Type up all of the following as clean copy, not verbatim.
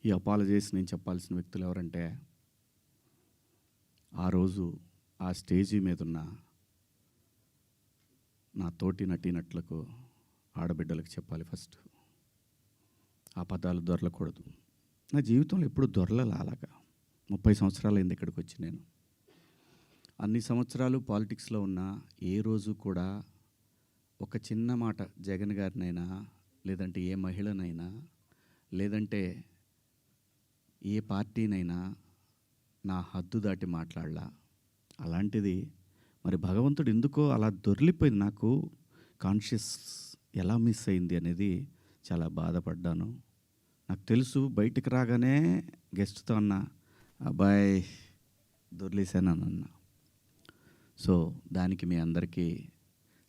ఈ అపాలజీస్ నేను చెప్పాల్సిన వ్యక్తులు ఎవరంటే, ఆ రోజు ఆ స్టేజీ మీద ఉన్న నా తోటి నటీనటులకు, ఆడబిడ్డలకు చెప్పాలి ఫస్ట్. ఆ పదాలు దొరలకూడదు. నా జీవితంలో ఎప్పుడు దొరలలా అలాగా. 30 సంవత్సరాలైంది ఇక్కడికి వచ్చి నేను. అన్ని సంవత్సరాలు పాలిటిక్స్లో ఉన్నా ఏ రోజు కూడా ఒక చిన్న మాట జగన్ గారినైనా, లేదంటే ఏ మహిళనైనా, లేదంటే ఏ పార్టీనైనా నా హద్దు దాటి మాట్లాడలా. అలాంటిది మరి భగవంతుడు ఎందుకో అలా దొర్లిపోయింది. నాకు కాన్షియస్ ఎలా మిస్ అయింది అనేది చాలా బాధపడ్డాను. నాకు తెలుసు బయటికి రాగానే గెస్ట్తో అన్న, అబ్బాయి దొర్లేసానని అన్న. సో దానికి మీ అందరికీ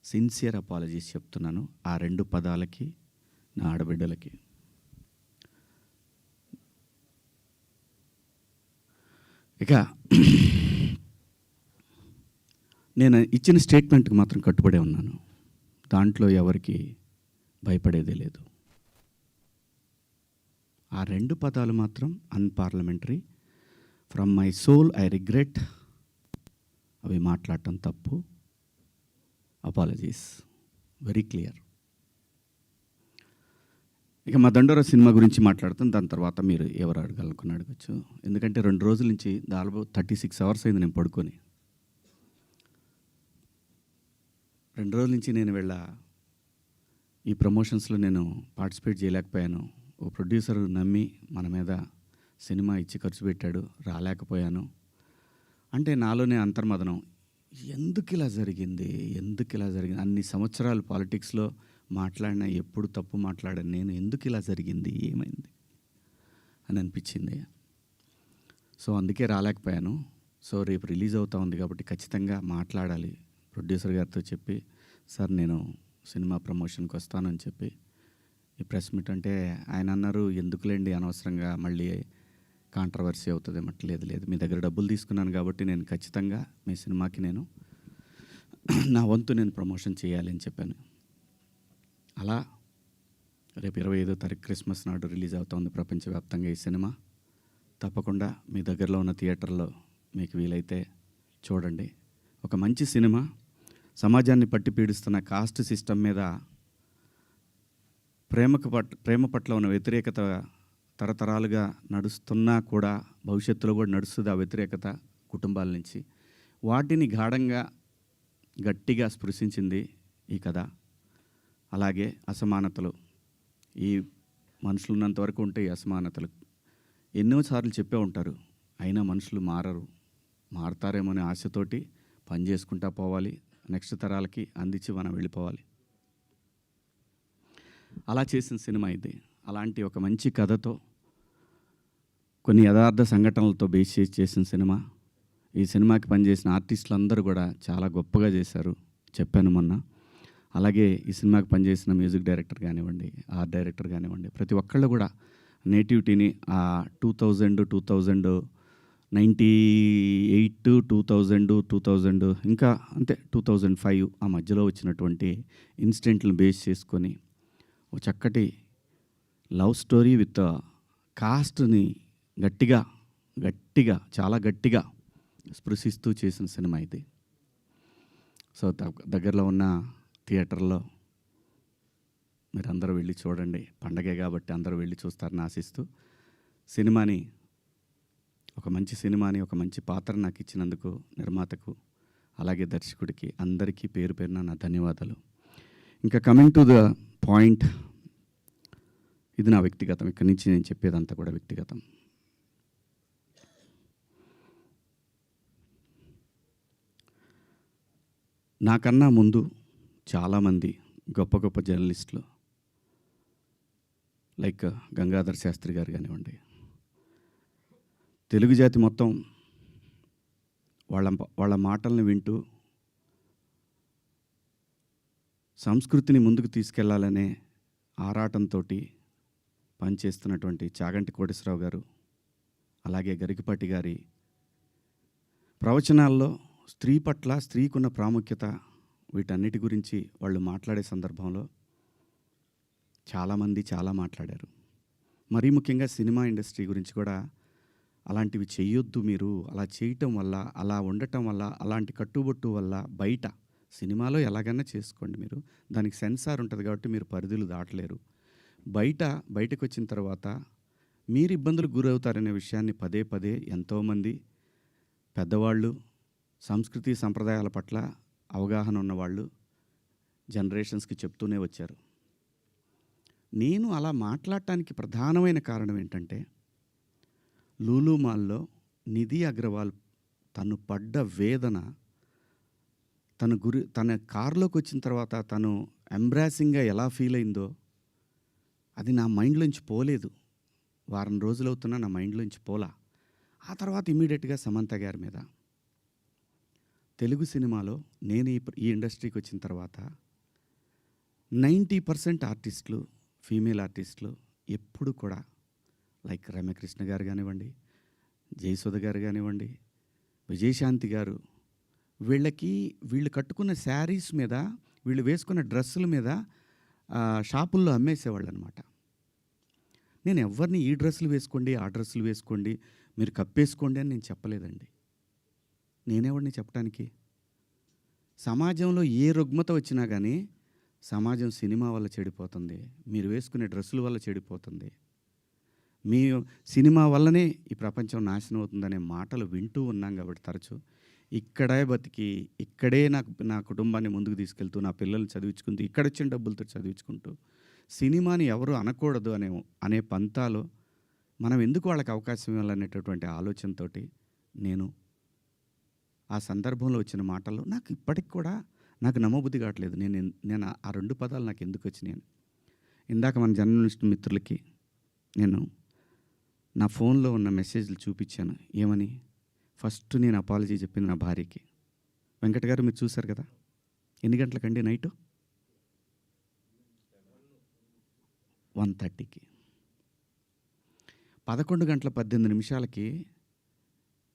సిన్సియర్ అపాలజీస్ చెప్తున్నాను, ఆ 2 పదాలకి, నా ఆడబిడ్డలకి. ఇక నేను ఇచ్చిన స్టేట్మెంట్కి మాత్రం కట్టుబడే ఉన్నాను. దాంట్లో ఎవరికి భయపడేదే లేదు. ఆ 2 పదాలు మాత్రం unparliamentary. From my soul I regret. అవి మాట్లాడటం తప్పు. Apologies very clear. ఇక మా దండోరా సినిమా గురించి మాట్లాడుతాను. దాని తర్వాత మీరు ఎవరు అడగాలనుకుని అడగచ్చు. ఎందుకంటే 2 రోజుల నుంచి దాదాపు 36 అవర్స్ అయింది నేను పడుకొని. 2 రోజుల నుంచి నేను ఈ ప్రమోషన్స్లో నేను పార్టిసిపేట్ చేయలేకపోయాను. ఓ ప్రొడ్యూసర్ నమ్మి మన మీద సినిమా ఇచ్చి ఖర్చు పెట్టాడు, రాలేకపోయాను. అంటే నాలోనే అంతర్మదనం, ఎందుకు ఇలా జరిగింది. అన్ని సంవత్సరాలు పాలిటిక్స్లో మాట్లాడినా ఎప్పుడు తప్పు మాట్లాడాను నేను, ఎందుకు ఇలా జరిగింది, ఏమైంది అని అనిపించింది. సో అందుకే రాలేకపోయాను. సో రేపు రిలీజ్ అవుతా ఉంది కాబట్టి ఖచ్చితంగా మాట్లాడాలి. ప్రొడ్యూసర్ గారితో చెప్పి, సార్ నేను సినిమా ప్రమోషన్కి వస్తానని చెప్పి ఈ ప్రెస్ మీట్ అంటే ఆయన అన్నారు, ఎందుకులేండి అనవసరంగా మళ్ళీ కాంట్రవర్సీ అవుతుంది. లేదు, మీ దగ్గర డబ్బులు తీసుకున్నాను కాబట్టి నేను ఖచ్చితంగా మీ సినిమాకి నేను నా వంతు నేను ప్రమోషన్ చేయాలి అని చెప్పాను. అలా రేపు 25వ తారీఖు క్రిస్మస్ నాడు రిలీజ్ అవుతుంది ప్రపంచవ్యాప్తంగా ఈ సినిమా. తప్పకుండా మీ దగ్గరలో ఉన్న థియేటర్లో మీకు వీలైతే చూడండి. ఒక మంచి సినిమా, సమాజాన్ని పట్టి పీడిస్తున్న కాస్ట్ సిస్టమ్ మీద ప్రేమ పట్ల ఉన్న వ్యతిరేకత తరతరాలుగా నడుస్తున్నా కూడా భవిష్యత్తులో కూడా నడుస్తుంది. ఆ వ్యతిరేకత కుటుంబాల నుంచి వాటిని గాఢంగా గట్టిగా స్పృశించింది ఈ కథ. అలాగే అసమానతలు, ఈ మనుషులు ఉన్నంత వరకు ఉంటాయి అసమానతలు. ఎన్నోసార్లు చెప్పే ఉంటారు, అయినా మనుషులు మారతారేమో అనే ఆశతోటి పని చేసుకుంటా పోవాలి, నెక్స్ట్ తరాలకి అందించి మనం వెళ్ళిపోవాలి. అలా చేసిన సినిమా ఇది. అలాంటి ఒక మంచి కథతో, కొన్ని యథార్థ సంఘటనలతో బేస్ చేసిన సినిమా. ఈ సినిమాకి పనిచేసిన ఆర్టిస్టులు అందరూ కూడా చాలా గొప్పగా చేశారు, చెప్పాను మొన్న. అలాగే ఈ సినిమాకి పనిచేసిన మ్యూజిక్ డైరెక్టర్ కానివ్వండి, ఆర్ట్ డైరెక్టర్ కానివ్వండి, ప్రతి ఒక్కళ్ళు కూడా నేటివిటీని ఆ 2000, 98, 2000 ఇంకా అంతే 2005 ఆ మధ్యలో వచ్చినటువంటి ఇన్సిడెంట్లను బేస్ చేసుకొని ఒక చక్కటి లవ్ స్టోరీ విత్ కాస్ట్ని గట్టిగా చాలా గట్టిగా స్పృశిస్తూ చేసిన సినిమా ఇది. సో దగ్గరలో ఉన్న థియేటర్లో మీరు అందరూ వెళ్ళి చూడండి. పండగే కాబట్టి అందరూ వెళ్ళి చూస్తారని ఆశిస్తూ, సినిమాని ఒక మంచి సినిమాని, ఒక మంచి పాత్ర నాకు ఇచ్చినందుకు నిర్మాతకు, అలాగే దర్శకుడికి అందరికీ పేరు పేరున నా ధన్యవాదాలు. ఇంకా కమింగ్ టు ద పాయింట్, ఇది నా వ్యక్తిగతం. ఇక్కడి నుంచి నేను చెప్పేదంతా కూడా వ్యక్తిగతం. నాకన్నా ముందు చాలామంది గొప్ప గొప్ప జర్నలిస్టులు లైక్ గంగాధర్ శాస్త్రి గారు కానివ్వండి, తెలుగు జాతి మొత్తం వాళ్ళ మాటల్ని వింటూ సంస్కృతిని ముందుకు తీసుకెళ్లాలనే ఆరాటంతో పనిచేస్తున్నటువంటి చాగంటి కోటేశ్వరరావు గారు, అలాగే గరికపాటి గారి ప్రవచనాల్లో స్త్రీ పట్ల, స్త్రీకున్న ప్రాముఖ్యత, వీటన్నిటి గురించి వాళ్ళు మాట్లాడే సందర్భంలో చాలామంది చాలా మాట్లాడారు. మరీ ముఖ్యంగా సినిమా ఇండస్ట్రీ గురించి కూడా అలాంటివి చెయ్యొద్దు మీరు. అలా చేయటం వల్ల, అలా ఉండటం వల్ల, అలాంటి కట్టుబొట్టు వల్ల బయట సినిమాలో ఎలాగైనా చేసుకోండి మీరు. దానికి సెన్సార్ ఉంటది కాబట్టి మీరు పరిధులు దాటలేరు. బయటకొచ్చిన తర్వాత మీరు ఇబ్బందులకు గురవుతారనే విషయాన్ని పదే పదే ఎంతోమంది పెద్దవాళ్ళు, సంస్కృతి సంప్రదాయాల పట్ల అవగాహన ఉన్నవాళ్ళు జనరేషన్స్‌కి చెప్తూనే వచ్చారు. నేను అలా మాట్లాడటానికి ప్రధానమైన కారణం ఏంటంటే, లూలు మాల్‌లో నిధి అగర్వాల్ తను పడ్డ వేదన, తన కార్‌లోకొచ్చిన తర్వాత తను ఎంబ్రాసింగ్‌గా ఎలా ఫీల్ అయిందో, అది నా మైండ్‌లోంచి పోలేదు. వారం రోజులవుతున్నా నా మైండ్‌లోంచి పోలా. ఆ తర్వాత ఇమ్మీడియేట్‌గా సమంత గారి మీద. తెలుగు సినిమాలో నేను ఈ ఇండస్ట్రీకి వచ్చిన తర్వాత 90% ఆర్టిస్టులు, ఫీమేల్ ఆర్టిస్టులు ఎప్పుడు కూడా లైక్ రమ్యకృష్ణ గారు కానివ్వండి, జయసుధ గారు కానివ్వండి, విజయశాంతి గారు, వీళ్ళు కట్టుకున్న శారీస్ మీద, వీళ్ళు వేసుకున్న డ్రెస్సుల మీద షాపుల్లో అమ్మేసేవాళ్ళు అనమాట. నేను ఎవరిని ఈ డ్రెస్సులు వేసుకోండి, ఆ డ్రెస్సులు వేసుకోండి, మీరు కప్పేసుకోండి అని నేను చెప్పలేదండి. నేనెవడిని చెప్పడానికి? సమాజంలో ఏ రుగ్మత వచ్చినా కానీ సమాజం సినిమా వల్ల చెడిపోతుంది, మీరు వేసుకునే డ్రెస్సుల వల్ల చెడిపోతుంది, మీ సినిమా వల్లనే ఈ ప్రపంచం నాశనం అవుతుందనే మాటలు వింటూ ఉన్నాం కాబట్టి తరచూ ఇక్కడే బతికి, ఇక్కడే నా కుటుంబాన్ని ముందుకు తీసుకెళ్తూ, నా పిల్లల్ని చదివించుకుంటూ, ఇక్కడొచ్చిన డబ్బులతో చదివించుకుంటూ, సినిమాని ఎవరు అనకూడదు అనే పంతాలో మనం ఎందుకు వాళ్ళకి అవకాశం ఇవ్వాలనేటటువంటి ఆలోచనతోటి నేను ఆ సందర్భంలో వచ్చిన మాటలు నాకు ఇప్పటికి కూడా నాకు నమ్మబుద్ధి కావట్లేదు. నేను ఆ 2 పదాలు నాకు ఎందుకు వచ్చినాయని. ఇందాక మన జర్నలిస్ట్ మిత్రులకి నేను నా ఫోన్లో ఉన్న మెసేజ్లు చూపించాను. ఏమని? ఫస్ట్ నేను అపాలజీ చెప్పింది నా భార్యకి. వెంకట గారు మీరు చూశారు కదా, ఎన్ని గంటలకండి? నైటు 1:30కి. 11:18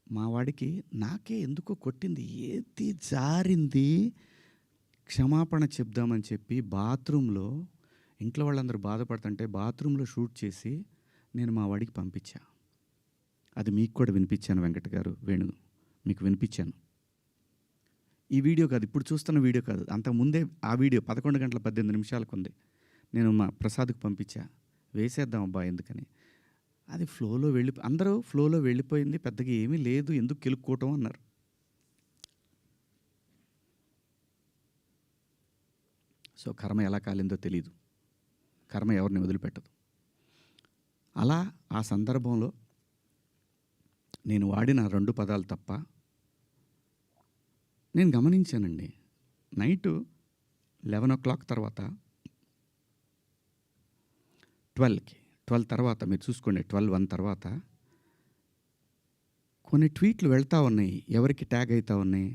మా వాడికి నాకే ఎందుకో కొట్టింది, ఏది జారింది, క్షమాపణ చెప్దామని చెప్పి బాత్రూంలో, ఇంట్లో వాళ్ళందరూ బాధపడుతుంటే బాత్రూంలో షూట్ చేసి నేను మా వాడికి పంపించా. అది మీకు కూడా వినిపించాను వెంకట గారు, వేణు మీకు వినిపించాను. ఈ వీడియో కాదు, ఇప్పుడు చూస్తున్న వీడియో కాదు, అంతకుముందే ఆ వీడియో 11:18 ఉంది. నేను మా ప్రసాద్కి పంపించా, వేసేద్దాం అబ్బా ఎందుకని. అది అందరూ ఫ్లోలో వెళ్ళిపోయింది, పెద్దగా ఏమీ లేదు, ఎందుకు కెలుక్కోవటం అన్నారు. సో కర్మ ఎలా కాలిందో తెలీదు, కర్మ ఎవరిని వదిలిపెట్టదు. అలా ఆ సందర్భంలో నేను వాడిన 2 పదాలు తప్ప నేను గమనించానండి. నైటు 11 తర్వాత 12 తర్వాత మీరు చూసుకోండి, 12:01 తర్వాత కొన్ని ట్వీట్లు వెళ్తూ ఉన్నాయి. ఎవరికి ట్యాగ్ అవుతూ ఉన్నాయి?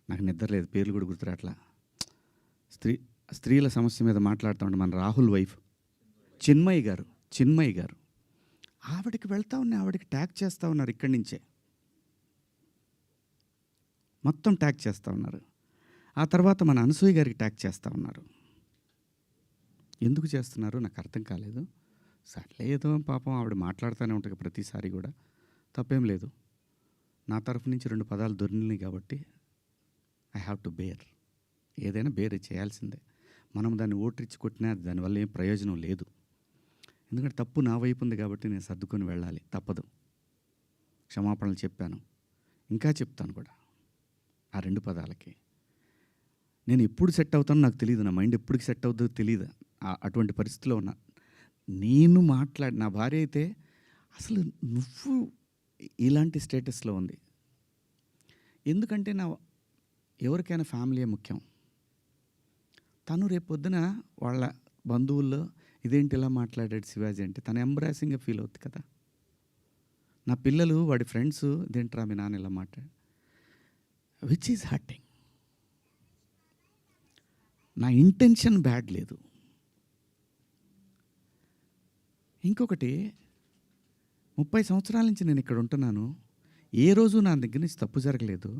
నాకు నిద్ర లేదు, పేర్లు కూడా గుర్తురాట్లా. స్త్రీల సమస్య మీద మాట్లాడుతూ ఉండే మన రాహుల్ వైఫ్ చిన్మయి గారు ఆవిడకి వెళ్తూ ఉన్నాయి, ఆవిడకి ట్యాగ్ చేస్తూ ఉన్నారు. ఇక్కడి నుంచే మొత్తం ట్యాగ్ చేస్తూ ఉన్నారు. ఆ తర్వాత మన అనసూయ గారికి ట్యాగ్ చేస్తూ ఉన్నారు. ఎందుకు చేస్తున్నారు నాకు అర్థం కాలేదు. సర్లే ఏదో పాపం ఆవిడ మాట్లాడుతూనే ఉంటుంది ప్రతిసారి కూడా, తప్పేం లేదు. నా తరఫు నుంచి 2 పదాలు దొరికినాయి కాబట్టి ఐ హ్యావ్ టు బేర్. ఏదైనా బేర్ చేయాల్సిందే. మనం దాన్ని ఓట్రిచ్చి కొట్టినా దానివల్ల ఏం ప్రయోజనం లేదు. ఎందుకంటే తప్పు నా వైపు ఉంది కాబట్టి నేను సర్దుకొని వెళ్ళాలి, తప్పదు. క్షమాపణలు చెప్పాను, ఇంకా చెప్తాను కూడా. ఆ 2 పదాలకి నేను ఎప్పుడు సెట్ అవుతానో నాకు తెలియదు, నా మైండ్ ఎప్పటికి సెట్ అవుతుందో తెలియదు. అటువంటి పరిస్థితిలో ఉన్నా. నా భార్య అయితే అసలు నువ్వు ఇలాంటి స్టేటస్లో ఉంది. ఎందుకంటే ఎవరికైనా ఫ్యామిలీయే ముఖ్యం. తను రేపొద్దున వాళ్ళ బంధువుల్లో ఇదేంటి ఇలా మాట్లాడాడు శివాజీ అంటే తను ఎంబ్రాసింగ్గా ఫీల్ అవుతుంది కదా. నా పిల్లలు వాడి ఫ్రెండ్స్ ఇదేంట్రా మీ నాన్న ఇలా మాట్లాడు, విచ్ ఈజ్ హర్టింగ్. నా ఇంటెన్షన్ బ్యాడ్ లేదు. ఇంకొకటి, 30 సంవత్సరాల నుంచి నేను ఇక్కడ ఉంటున్నాను, ఏ రోజు నా దగ్గర నుంచి తప్పు జరగలేదు.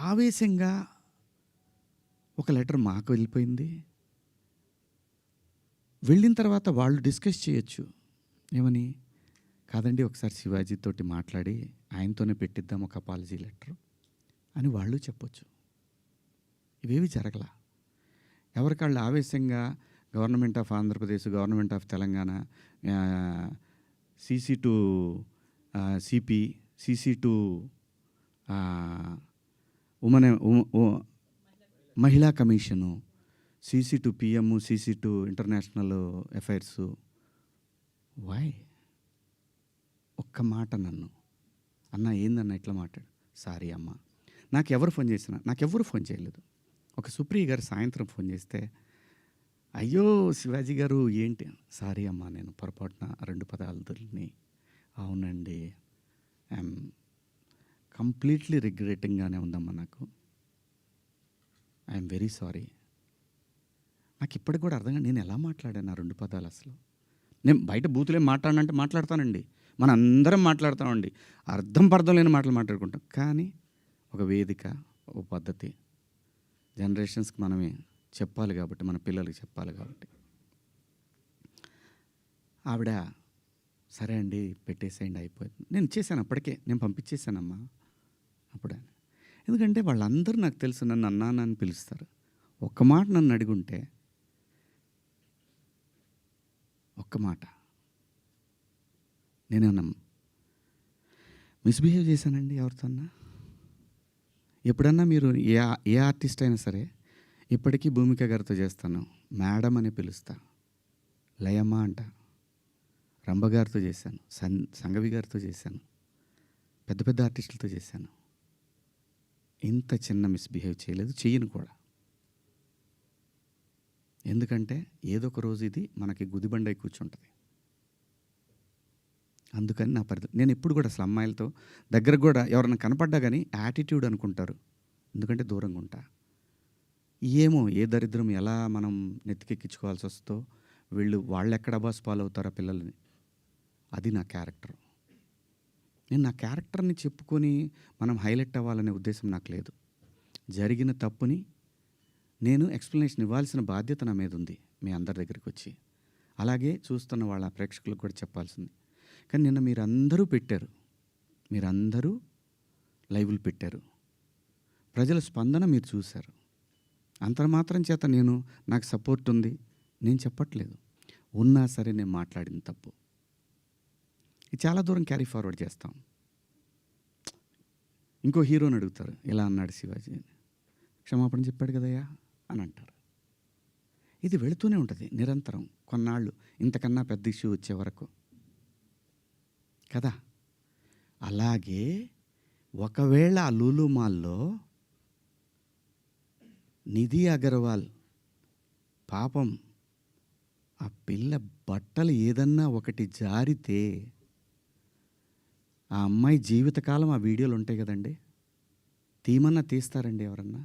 ఆవేశంగా ఒక లెటర్ మాకు వెళ్ళిపోయింది, వెళ్ళిన తర్వాత వాళ్ళు డిస్కస్ చేయొచ్చు. ఏమని? కాదండి ఒకసారి శివాజీతోటి మాట్లాడి ఆయనతోనే పెట్టిద్దాం ఒక అపాలజీ లెటర్ అని వాళ్ళు చెప్పొచ్చు. ఇవేవి జరగలా. ఎవరికాళ్ళు ఆవేశంగా government of Andhra Pradesh, government of Telangana, CC to CP, CC to women మహిళా commission, CC to PM, CC to international affairs. Why? ఒక్క మాట నన్ను అన్న ఏందన్న ఇట్లా మాట్లాడు. సారీ అమ్మ. నాకెవరు ఫోన్ చేసినా, నాకెవ్వరు ఫోన్ చేయలేదు. ఒక సుప్రియ గారు సాయంత్రం ఫోన్ చేస్తే, అయ్యో శివాజీ గారు ఏంటి? సారీ అమ్మ, నేను పొరపాటున 2 పదాలు దొరికినాయి. అవునండి, ఐఎమ్ కంప్లీట్లీ రిగ్రెటింగ్గానే ఉందమ్మా నాకు. I'm very sorry. నాకు ఇప్పటికి కూడా అర్థంగా నేను ఎలా మాట్లాడాను ఆ 2 పదాలు అసలు. నేను బయట బూతులేం మాట్లాడనంటే మాట్లాడతానండి, మన అందరం మాట్లాడతామండి, అర్థం పర్థం లేని మాటలు మాట్లాడుకుంటాం. కానీ ఒక వేదిక, ఒక పద్ధతి, జనరేషన్స్కి మనమే చెప్పాలి కాబట్టి, మన పిల్లలకి చెప్పాలి కాబట్టి. ఆవిడ సరే అండి పెట్టేసేయండి అయిపోయింది. నేను ఇచ్చేసాను అప్పటికే, నేను పంపించేశానమ్మా అప్పుడే. ఎందుకంటే వాళ్ళందరూ నాకు తెలుసు, నన్ను అన్నాను అని పిలుస్తారు. ఒక్క మాట నన్ను అడిగుంటే, ఒక్క మాట నేనేమన్నా మిస్బిహేవ్ చేశానండి ఎవరితోన్నా? ఎప్పుడన్నా మీరు ఏ ఆర్టిస్ట్ అయినా సరే, ఇప్పటికీ భూమిక గారితో చేస్తాను, మేడం అని పిలుస్తా, లయమ్మ అంట. రంభ గారితో చేశాను, సంగవి గారితో చేశాను, పెద్ద పెద్ద ఆర్టిస్టులతో చేశాను. ఇంత చిన్న మిస్బిహేవ్ చేయలేదు, చెయ్యను కూడా. ఎందుకంటే ఏదో ఒక రోజు ఇది మనకి గుదిబండై కూర్చుంటుంది. అందుకని నా పరిధి. నేను ఎప్పుడు కూడా అసలు అమ్మాయిలతో దగ్గరకు కూడా ఎవరైనా కనపడ్డా కానీ యాటిట్యూడ్ అనుకుంటారు, ఎందుకంటే దూరంగా ఉంటా. ఏమో ఏ దరిద్రం ఎలా మనం నెత్తికెక్కించుకోవాల్సి వస్తుందో, వాళ్ళు ఎక్కడ అబాస్ పాలవుతారో పిల్లల్ని. అది నా క్యారెక్టర్. నేను నా క్యారెక్టర్ని చెప్పుకొని మనం హైలైట్ అవ్వాలనే ఉద్దేశం నాకు లేదు. జరిగిన తప్పుని నేను ఎక్స్ప్లెనేషన్ ఇవ్వాల్సిన బాధ్యత నా మీద ఉంది మీ అందరి దగ్గరికి వచ్చి. అలాగే చూస్తున్న వాళ్ళ ప్రేక్షకులకు కూడా చెప్పాల్సింది. కానీ నిన్న మీరందరూ పెట్టారు, మీరందరూ లైవ్లు పెట్టారు, ప్రజల స్పందన మీరు చూశారు. అంతమాత్రం చేత నాకు సపోర్ట్ ఉంది నేను చెప్పట్లేదు. ఉన్నా సరే నేను మాట్లాడిన తప్పు ఇది చాలా దూరం క్యారీ ఫార్వర్డ్ చేస్తాం. ఇంకో హీరోని అడుగుతారు, ఇలా అన్నాడు శివాజీ, క్షమాపణ చెప్పాడు కదయ్యా అని అంటారు. ఇది వెళుతూనే ఉంటుంది నిరంతరం, కొన్నాళ్ళు ఇంతకన్నా పెద్ద ఇష్యూ వచ్చే వరకు కదా. అలాగే ఒకవేళ ఆ లూలు మాల్లో నిధి అగర్వాల్ పాపం ఆ పిల్ల బట్టలు ఏదన్నా ఒకటి జారితే ఆ అమ్మాయి జీవితకాలం ఆ వీడియోలు ఉంటాయి కదండి, తీమన్నా తీస్తారండి ఎవరన్నా?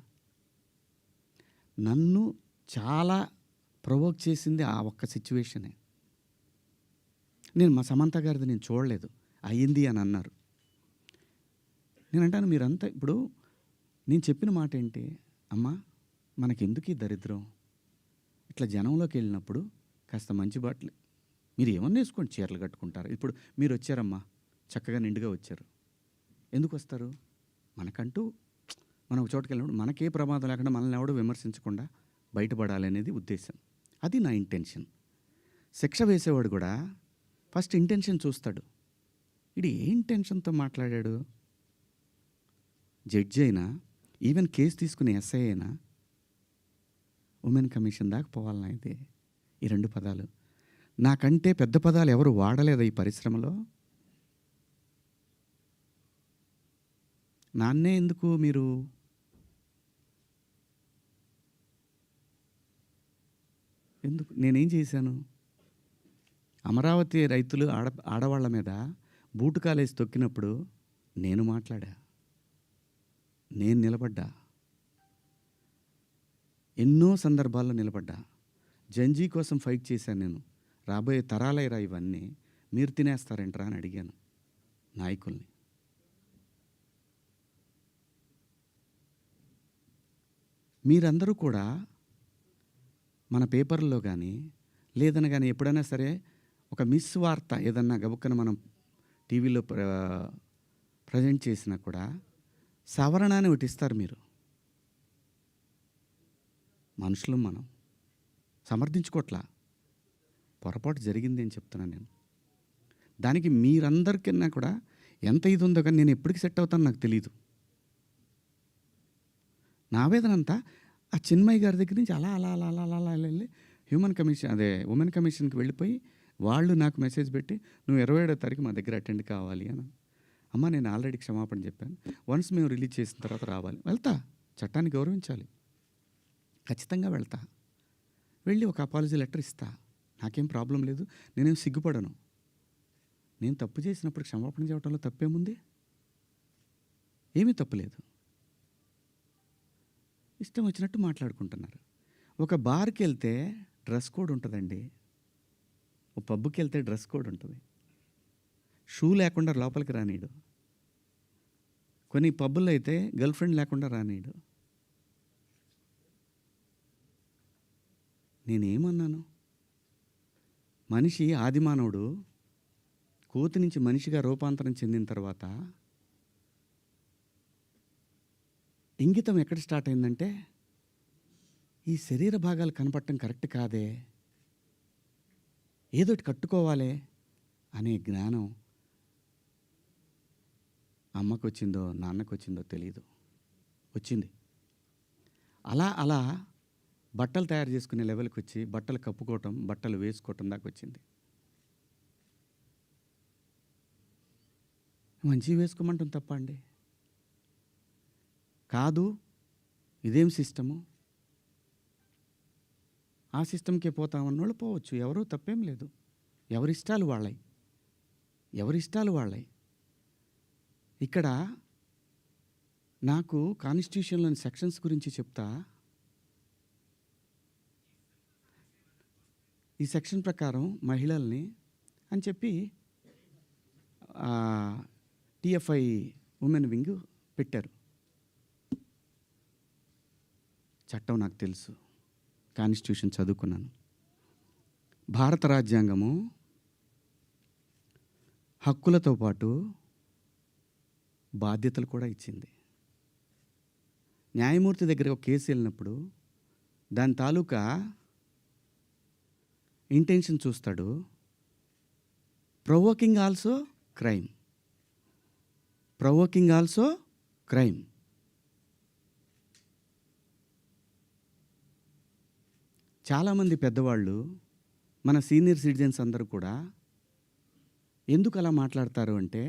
నన్ను చాలా ప్రొవోక్ చేసింది ఆ ఒక్క సిచ్యువేషనే. నేను మా సమంత గారిది నేను చూడలేదు, అయ్యింది అని అన్నారు. నేను అంటాను మీరంతా ఇప్పుడు నేను చెప్పిన మాట ఏంటి, అమ్మా మనకెందుకు ఈ దరిద్రం? ఇట్లా జనంలోకి వెళ్ళినప్పుడు కాస్త మంచి బట్టలు మీరు ఏమన్నా వేసుకోండి, చీరలు కట్టుకుంటారు. ఇప్పుడు మీరు వచ్చారమ్మా, చక్కగా నిండుగా వచ్చారు. ఎందుకు వస్తారు? మనకంటూ మనం ఒక చోటుకి వెళ్ళినప్పుడు మనకే ప్రమాదం లేకుండా మనల్ని ఎవడో విమర్శించకుండా బయటపడాలి అనేది ఉద్దేశం. అది నా ఇంటెన్షన్. శిక్ష వేసేవాడు కూడా ఫస్ట్ ఇంటెన్షన్ చూస్తాడు. ఇది ఏ ఇంటెన్షన్తో మాట్లాడాడు? జడ్జి అయినా, ఈవెన్ కేసు తీసుకునే ఎస్ఐ అయినా ఉమెన్ కమిషన్ దాకా పోవాలన్నా అయితే ఈ 2 పదాలు నాకంటే పెద్ద పదాలు ఎవరు వాడలేదు ఈ పరిశ్రమలో. నాన్నే ఎందుకు మీరు ఎందుకు నేనేం చేశాను? అమరావతి రైతులు ఆడవాళ్ళ మీద బూటుకాలేసి తొక్కినప్పుడు నేను మాట్లాడా, నేను నిలబడ్డా, ఎన్నో సందర్భాల్లో నిలబడ్డా. జంజీ కోసం ఫైట్ చేశాను నేను. రాబోయే తరాలైరా ఇవన్నీ, మీరు తినేస్తారేంట్రా అని అడిగాను నాయకుల్ని. మీరందరూ కూడా మన పేపర్లో కానీ లేదనగానే ఎప్పుడైనా సరే ఒక మిస్ వార్త ఏదన్నా గబుక్కన మనం టీవీలో ప్రజెంట్ చేసినా కూడా సవరణ అని ఒకటి ఇస్తారు మీరు. మనుషులు మనం సమర్థించుకోవట్లా, పొరపాటు జరిగింది అని చెప్తున్నాను నేను. దానికి మీరందరికన్నా కూడా ఎంత ఇది ఉందో కానీ నేను ఎప్పటికి సెట్ అవుతానో నాకు తెలియదు. నా ఆవేదన అంతా ఆ చిన్మయ్య గారి దగ్గర నుంచి అలా అలా అలా అలా అలా అలా వెళ్ళి ఉమెన్ కమిషన్కి వెళ్ళిపోయి వాళ్ళు నాకు మెసేజ్ పెట్టి నువ్వు 27వ తారీఖు మా దగ్గర అటెండ్ కావాలి అని. అమ్మ నేను ఆల్రెడీ క్షమాపణ చెప్పాను, వన్స్ మేము రిలీజ్ చేసిన తర్వాత రావాలి. వెళ్తా, చట్టాన్ని గౌరవించాలి, ఖచ్చితంగా వెళ్తా. వెళ్ళి ఒక అపాలజీ లెటర్ ఇస్తా, నాకేం ప్రాబ్లం లేదు, నేనేం సిగ్గుపడను. నేను తప్పు చేసినప్పుడు క్షమాపణ చెప్పడంలో తప్పేముంది? ఏమీ తప్పులేదు. ఇష్టం వచ్చినట్టు మాట్లాడుకుంటున్నారు. ఒక బార్కి వెళ్తే డ్రెస్ కోడ్ ఉంటుందండి, ఒక పబ్కి వెళ్తే డ్రెస్ కోడ్ ఉంటుంది. షూ లేకుండా లోపలికి రానీడు. కొన్ని పబ్బుల్లో అయితే గర్ల్ ఫ్రెండ్ లేకుండా రానీడు. నేనేమన్నాను? మనిషి ఆదిమానవుడు కోతి నుంచి మనిషిగా రూపాంతరం చెందిన తర్వాత ఇంగితం ఎక్కడ స్టార్ట్ అయిందంటే ఈ శరీర భాగాలు కనపడటం కరెక్ట్ కాదే, ఏదోటి కట్టుకోవాలి అనే జ్ఞానం అమ్మకు వచ్చిందో నాన్నకు వచ్చిందో తెలియదు, వచ్చింది. అలా అలా బట్టలు తయారు చేసుకునే లెవెల్కి వచ్చి బట్టలు కప్పుకోవటం, బట్టలు వేసుకోవటం దాకా వచ్చింది. మంచివి వేసుకోమంటాం తప్ప అండి? కాదు, ఇదేం సిస్టము, ఆ సిస్టమ్కే పోతామన్నోళ్ళు పోవచ్చు, ఎవరూ తప్పేం లేదు. ఎవరిష్టాలు వాళ్ళై. ఇక్కడ నాకు కాన్స్టిట్యూషన్లోని సెక్షన్స్ గురించి చెప్తా. ఈ సెక్షన్ ప్రకారం మహిళల్ని అని చెప్పి టిఎఫ్ఐ ఉమెన్ వింగ్ పెట్టారు. చట్టం నాకు తెలుసు, కాన్స్టిట్యూషన్ చదువుకున్నాను. భారత రాజ్యాంగము హక్కులతో పాటు బాధ్యతలు కూడా ఇచ్చింది. న్యాయమూర్తి దగ్గర ఒక కేసు వెళ్ళినప్పుడు దాని తాలూకా ఇంటెన్షన్ చూస్తాడు. Provoking also crime. చాలామంది పెద్దవాళ్ళు, మన సీనియర్ సిటిజన్స్ అందరూ కూడా ఎందుకు అలా మాట్లాడతారు అంటే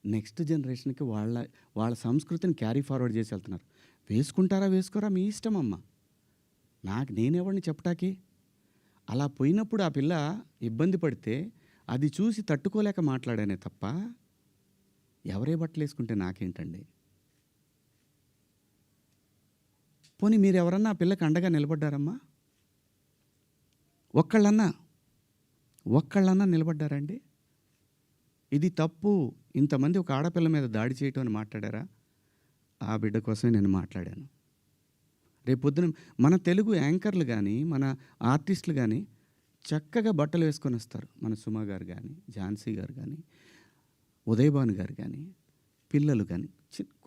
నెక్స్ట్ జనరేషన్కి వాళ్ళ సంస్కృతిని క్యారీ ఫార్వర్డ్ చేసి వెళ్తున్నారు. వేసుకుంటారా వేసుకోరా మీ ఇష్టం అమ్మ, నేనెవరిని చెప్పటాకి. అలా పోయినప్పుడు ఆ పిల్ల ఇబ్బంది పడితే అది చూసి తట్టుకోలేక మాట్లాడానే తప్ప ఎవరే బట్టలు వేసుకుంటే నాకేంటండి. పోనీ మీరు ఎవరన్నా ఆ పిల్లకి అండగా నిలబడ్డారమ్మా? ఒక్కళ్ళన్నా నిలబడ్డారండి? ఇది తప్పు, ఇంతమంది ఒక ఆడపిల్ల మీద దాడి చేయటం అని మాట్లాడారా? ఆ బిడ్డ కోసమే నేను మాట్లాడాను. రేపొద్దున మన తెలుగు యాంకర్లు కానీ, మన ఆర్టిస్టులు కానీ చక్కగా బట్టలు వేసుకొని వస్తారు. మన సుమ గారు కానీ, ఝాన్సీ గారు కానీ, ఉదయభాను గారు కానీ, పిల్లలు కానీ,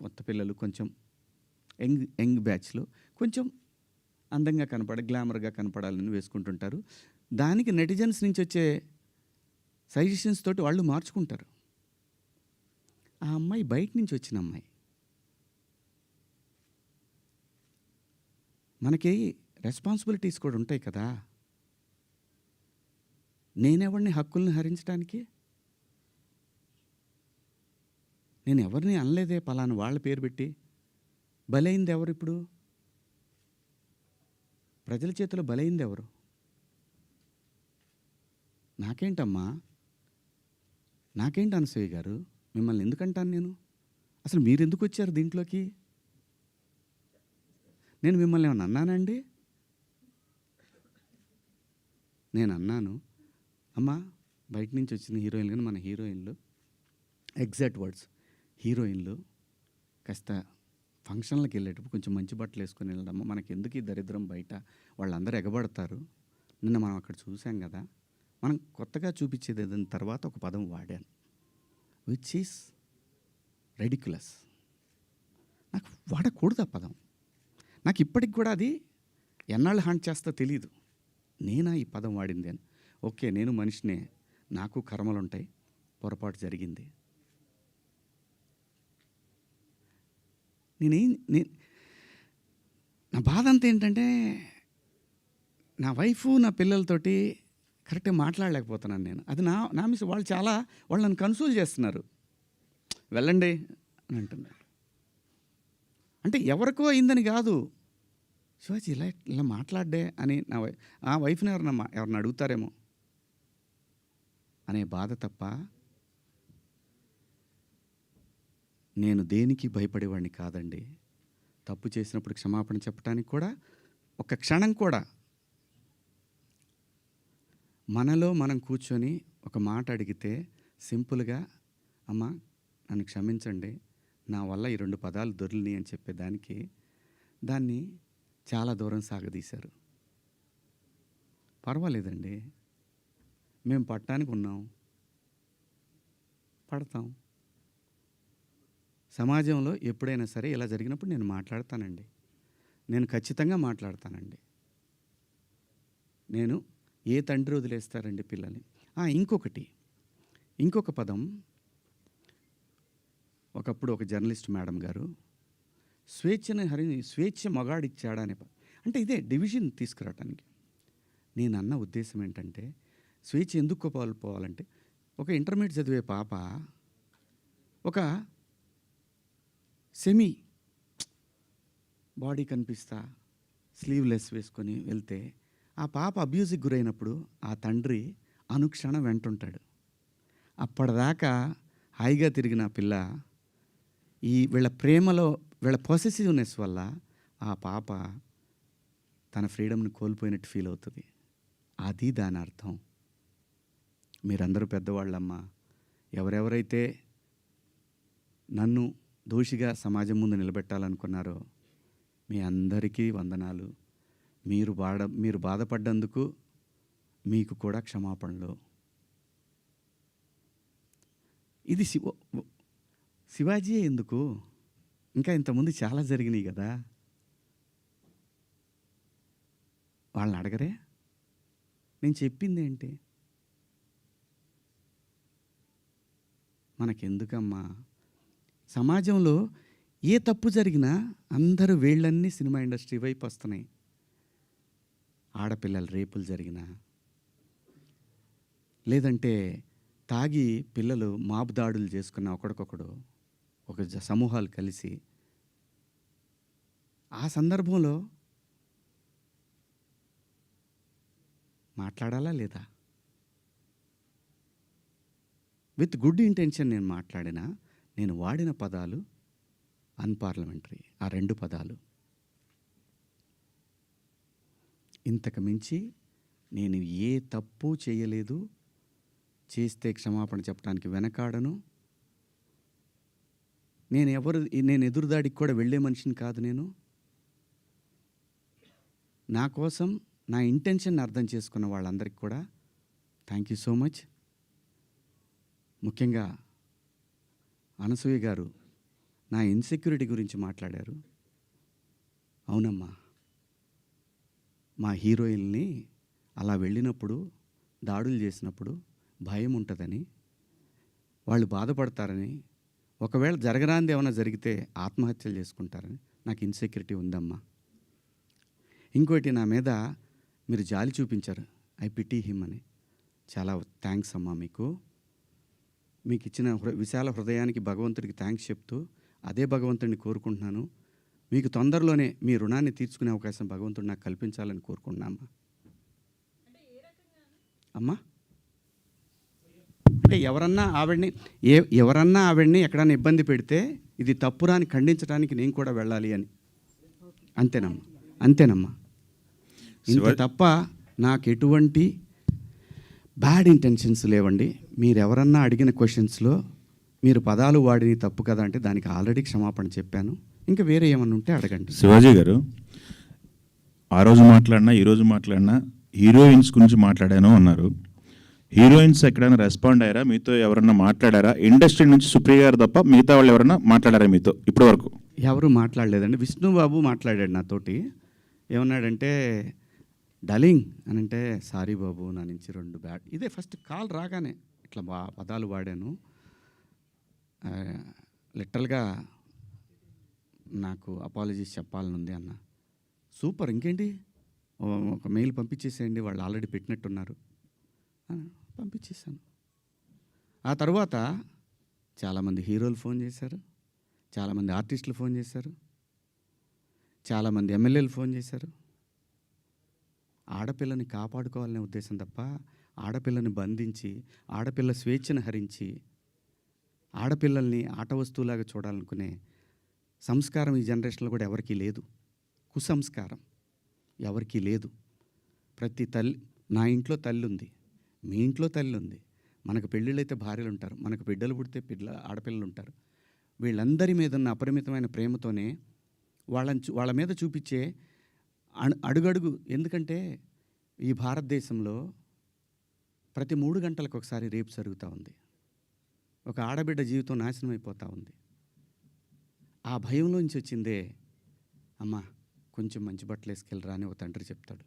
కొత్త పిల్లలు కొంచెం యంగ్ బ్యాచ్లో కొంచెం అందంగా గ్లామర్గా కనపడాలని వేసుకుంటుంటారు. దానికి నెటిజన్స్ నుంచి వచ్చే సజెషన్స్ తోటి వాళ్ళు మార్చుకుంటారు. ఆ అమ్మాయి బయట నుంచి వచ్చిన అమ్మాయి. మనకి రెస్పాన్సిబిలిటీస్ కూడా ఉంటాయి కదా. నేనెవరిని హక్కుల్ని హరించడానికి? నేను ఎవరిని అనలేదే పలానా వాళ్ళ పేరు పెట్టి. బలైంది ఎవరు? ఇప్పుడు ప్రజల చేతిలో బలైంది ఎవరు? నాకేంటమ్మా, నాకేంటి అనసూయ గారు, మిమ్మల్ని ఎందుకంటాను నేను? అసలు మీరు ఎందుకు వచ్చారు దీంట్లోకి? నేను మిమ్మల్ని ఏమన్నా అన్నానండి? నేను అన్నాను, అమ్మా బయట నుంచి వచ్చిన హీరోయిన్లు కానీ మన హీరోయిన్లు, ఎగ్జాక్ట్ వర్డ్స్, హీరోయిన్లు కాస్త ఫంక్షన్లకు వెళ్ళేటప్పుడు కొంచెం మంచి బట్టలు వేసుకొని వెళ్ళడమ్మా, మనకి ఎందుకు ఈ దరిద్రం బయట, వాళ్ళందరూ ఎగబడతారు, నిన్న మనం అక్కడ చూసాం కదా, మనం కొత్తగా చూపించేది ఏదైనా తర్వాత ఒక పదం వాడాను, విచ్ ఈస్ రెడిక్యులస్. నాకు వాడకూడదు ఆ పదం. నాకు ఇప్పటికి కూడా అది ఎన్నాళ్ళు హాంట్ చేస్తో తెలియదు. నేనా ఈ పదం వాడింది అని. ఓకే, నేను మనిషినే, నాకు కర్మలు ఉంటాయి, పొరపాటు జరిగింది. నా బాధ అంతా ఏంటంటే, నా వైఫ్ నా పిల్లలతోటి కరెక్ట్గా మాట్లాడలేకపోతున్నాను నేను. అది నా మిస్. వాళ్ళు నన్ను కన్సోల్ చేస్తున్నారు, వెళ్ళండి అని అంటున్నారు. అంటే ఎవరికో అయిందని కాదు, శివాజీ ఇలా మాట్లాడ్డే అని ఆ వైఫ్ని ఎవరన్నా అడుగుతారేమో అనే బాధ తప్ప నేను దేనికి భయపడేవాడిని కాదండి. తప్పు చేసినప్పుడు క్షమాపణ చెప్పడానికి కూడా ఒక క్షణం కూడా మనలో మనం కూర్చొని ఒక మాట అడిగితే సింపుల్గా, అమ్మ నన్ను క్షమించండి, నా వల్ల ఈ 2 పదాలు దొరిని అని చెప్పేదానికి దాన్ని చాలా దూరం సాగదీశారు. పర్వాలేదండి, మేము పట్టడానికి ఉన్నాం, పడతాం. సమాజంలో ఎప్పుడైనా సరే ఇలా జరిగినప్పుడు నేను మాట్లాడతానండి, నేను ఖచ్చితంగా మాట్లాడతానండి. నేను ఏ తండ్రి వదిలేస్తారండి పిల్లల్ని? ఇంకొక పదం, ఒకప్పుడు ఒక జర్నలిస్ట్ మేడం గారు స్వేచ్ఛ మగాడిచ్చాడా అనే అంటే ఇదే డివిజన్ తీసుకురావటానికి. నేను అన్న ఉద్దేశం ఏంటంటే, స్వేచ్ఛ ఎందుకు కోల్పోవాలంటే, ఒక ఇంటర్మీడియట్ చదివే పాప ఒక సెమీ బాడీ కనిపిస్తా స్లీవ్లెస్ వేసుకొని వెళ్తే ఆ పాప అబ్యూజ్కి గురైనప్పుడు ఆ తండ్రి అనుక్షణం వెంటుంటాడు. అప్పటిదాకా హాయిగా తిరిగిన పిల్ల వీళ్ళ ప్రేమలో, వీళ్ళ పొసెసివ్నెస్ వల్ల ఆ పాప తన ఫ్రీడమ్ని కోల్పోయినట్టు ఫీల్ అవుతుంది. అది దాని అర్థం. మీరందరూ పెద్దవాళ్ళమ్మా, ఎవరెవరైతే నన్ను దోషిగా సమాజం ముందు నిలబెట్టాలనుకున్నారో మీ అందరికీ వందనాలు. మీరు బాధపడ్డందుకు మీకు కూడా క్షమాపణలు. ఇది శివాజీ ఎందుకు, ఇంకా ఇంతకుముందు చాలా జరిగినాయి కదా, వాళ్ళని అడగరే? నేను చెప్పింది ఏంటి? మనకెందుకమ్మా? సమాజంలో ఏ తప్పు జరిగినా అందరూ వేళ్ళన్నీ సినిమా ఇండస్ట్రీ వైపు వస్తున్నాయి. ఆడపిల్లల రేపులు జరిగినా, లేదంటే తాగి పిల్లలు మాబ్ దాడులు చేసుకున్న ఒకడికొకడు ఒక సమూహాలు కలిసి, ఆ సందర్భంలో మాట్లాడాలా లేదా? విత్ గుడ్ ఇంటెన్షన్ నేను మాట్లాడినా, నేను వాడిన పదాలు అన్పార్లమెంటరీ. ఆ 2 పదాలు. ఇంతకు మించి నేను ఏ తప్పు చేయలేదు. చేస్తే క్షమాపణ చెప్పడానికి వెనకాడను. నేను ఎదురుదాడికి కూడా వెళ్ళే మనిషిని కాదు. నేను నా కోసం నా ఇంటెన్షన్ అర్థం చేసుకున్న వాళ్ళందరికీ కూడా థ్యాంక్ యూ సో మచ్. ముఖ్యంగా అనసూయ గారు నా ఇన్సెక్యూరిటీ గురించి మాట్లాడారు. అవునమ్మా, మా హీరోయిన్ని అలా వెళ్ళినప్పుడు, దాడులు చేసినప్పుడు భయం ఉంటుందని, వాళ్ళు బాధపడతారని, ఒకవేళ జరగరాంది ఏమైనా జరిగితే ఆత్మహత్యలు చేసుకుంటారని నాకు ఇన్సెక్యూరిటీ ఉందమ్మా. ఇంకోటి, నా మీద మీరు జాలి చూపించారు, ఐ పిటీ హిమ్ అని. చాలా థ్యాంక్స్ అమ్మా. మీకు ఇచ్చిన విశాల హృదయానికి భగవంతుడికి థ్యాంక్స్ చెప్తూ, అదే భగవంతుడిని కోరుకుంటున్నాను. మీకు తొందరలోనే మీ రుణాన్ని తీర్చుకునే అవకాశం భగవంతుడు నాకు కల్పించాలని కోరుకుంటున్నామ్మా. అమ్మా, అంటే ఎవరన్నా ఆవిడ్ని ఎక్కడన్నా ఇబ్బంది పెడితే ఇది తప్పురాని ఖండించడానికి నేను కూడా వెళ్ళాలి అని. అంతేనమ్మా. ఇంత తప్ప నాకు ఎటువంటి బ్యాడ్ ఇంటెన్షన్స్ లేవండి. మీరు ఎవరన్నా అడిగిన క్వశ్చన్స్లో మీరు పదాలు వాడిని తప్పు కదా అంటే దానికి ఆల్రెడీ క్షమాపణ చెప్పాను. ఇంకా వేరే ఏమన్నా ఉంటే అడగండి. శివాజీ గారు, ఆ రోజు మాట్లాడినా ఈరోజు మాట్లాడినా హీరోయిన్స్ గురించి మాట్లాడాను అన్నారు. హీరోయిన్స్ ఎక్కడైనా రెస్పాండ్ అయ్యారా? మీతో ఎవరన్నా మాట్లాడారా? ఇండస్ట్రీ నుంచి సుప్రియ గారు తప్ప మిగతా వాళ్ళు ఎవరైనా మాట్లాడారా మీతో ఇప్పటి వరకు? ఎవరు మాట్లాడలేదండి. విష్ణుబాబు మాట్లాడాడు నాతోటి. ఏమన్నాడంటే, డార్లింగ్ అని అంటే, సారీ బాబు నా నుంచి 2 బ్యాడ్. ఇదే ఫస్ట్ కాల్ రాగానే ఇట్లా పదాలు వాడాను. లిటరల్గా నాకు అపాలజీస్ చెప్పాలని ఉంది అన్న. సూపర్, ఇంకేంటి, ఒక మెయిల్ పంపించేసేయండి, వాళ్ళు ఆల్రెడీ పెట్టినట్టున్నారు. పంపించేసాను. ఆ తర్వాత చాలామంది హీరోలు ఫోన్ చేశారు, చాలామంది ఆర్టిస్టులు ఫోన్ చేశారు, చాలామంది ఎమ్మెల్యేలు ఫోన్ చేశారు. ఆడపిల్లని కాపాడుకోవాలనే ఉద్దేశం తప్ప ఆడపిల్లని బంధించి, ఆడపిల్ల స్వేచ్ఛను హరించి, ఆడపిల్లల్ని ఆట వస్తువులాగా చూడాలనుకునే సంస్కారం ఈ జనరేషన్లో కూడా ఎవరికీ లేదు. కుసంస్కారం ఎవరికీ లేదు. ప్రతి తల్లి, నా ఇంట్లో తల్లి ఉంది, మీ ఇంట్లో తల్లి ఉంది, మనకు పెళ్ళిళ్ళైతే భార్యలు ఉంటారు, మనకు బిడ్డలు పుడితే ఆడపిల్లలు ఉంటారు. వీళ్ళందరి మీద ఉన్న అపరిమితమైన ప్రేమతోనే వాళ్ళ మీద చూపించే అడుగడుగు. ఎందుకంటే ఈ భారతదేశంలో ప్రతి 3 గంటలకు ఒకసారి రేపు జరుగుతూ ఉంది. ఒక ఆడబిడ్డ జీవితం నాశనం అయిపోతూ ఉంది. ఆ భయంలోంచి వచ్చిందే, అమ్మ కొంచెం మంచి బట్టలు వేసుకెళ్ళరా అని ఒక తండ్రి చెప్తాడు.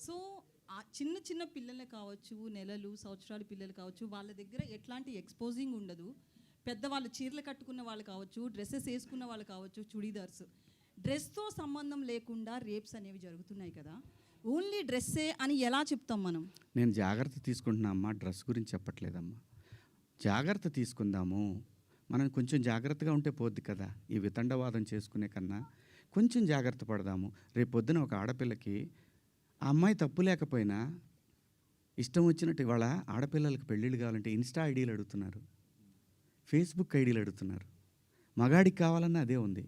సో ఆ చిన్న చిన్న పిల్లలే కావచ్చు, నెలలు సంవత్సరాల పిల్లలు కావచ్చు, వాళ్ళ దగ్గర ఎట్లాంటి ఎక్స్పోజింగ్ ఉండదు. పెద్దవాళ్ళు చీరలు కట్టుకున్న వాళ్ళు కావచ్చు, డ్రెస్సెస్ వేసుకున్న వాళ్ళు కావచ్చు, చుడీదార్స్, డ్రెస్తో సంబంధం లేకుండా రేప్స్ అనేవి జరుగుతున్నాయి కదా. ఓన్లీ డ్రెస్సే అని ఎలా చెప్తాం మనం? నేను జాగ్రత్త తీసుకుంటున్నా అమ్మా, డ్రెస్ గురించి చెప్పట్లేదమ్మా. జాగ్రత్త తీసుకుందాము, మనం కొంచెం జాగ్రత్తగా ఉంటే పోద్ది కదా. ఈ వితండవాదం చేసుకునే కన్నా కొంచెం జాగ్రత్త పడదాము. రేపు పొద్దున ఒక ఆడపిల్లకి ఆ అమ్మాయి తప్పు లేకపోయినా ఇష్టం వచ్చినట్టు ఇవాళ ఆడపిల్లలకు పెళ్ళిళ్ళు కావాలంటే ఇన్స్టా ఐడీలు అడుగుతున్నారు, ఫేస్బుక్ ఐడీలు అడుగుతున్నారు. మగాడికి కావాలన్నా అదే ఉంది.